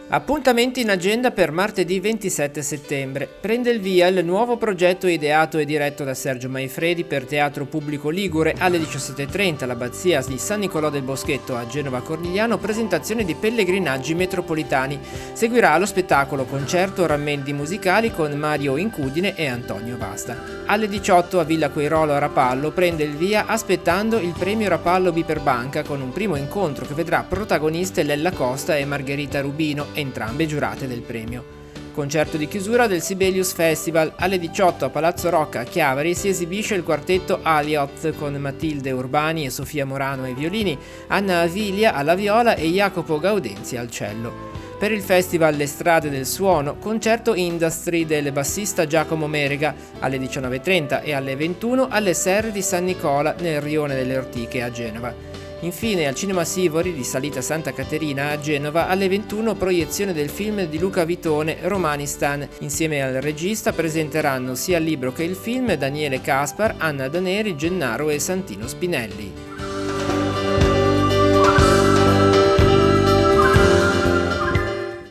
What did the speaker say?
Appuntamenti in agenda per martedì 27 settembre. Prende il via il nuovo progetto ideato e diretto da Sergio Maifredi per Teatro Pubblico Ligure alle 17:30 all'Abbazia di San Nicolò del Boschetto a Genova Cornigliano, presentazione di pellegrinaggi metropolitani. Seguirà lo spettacolo concerto rammendi musicali con Mario Incudine e Antonio Vasta. Alle 18 a Villa Quairolo a Rapallo prende il via Aspettando il premio Rapallo Biperbanca con un primo incontro che vedrà protagoniste Lella Costa e Margherita Rubino, entrambe giurate del premio. Concerto di chiusura del Sibelius Festival. Alle 18 a Palazzo Rocca a Chiavari si esibisce il quartetto Aliot con Matilde Urbani e Sofia Morano ai violini, Anna Avilia alla viola e Jacopo Gaudenzi al cello. Per il festival Le Strade del Suono, concerto Industry del bassista Giacomo Merega alle 19:30 e alle 21 alle Serre di San Nicola nel Rione delle Ortiche a Genova. Infine al Cinema Sivori di Salita Santa Caterina a Genova alle 21 proiezione del film di Luca Vitone Romanistan. Insieme al regista presenteranno sia il libro che il film Daniele Caspar, Anna Daneri, Gennaro e Santino Spinelli.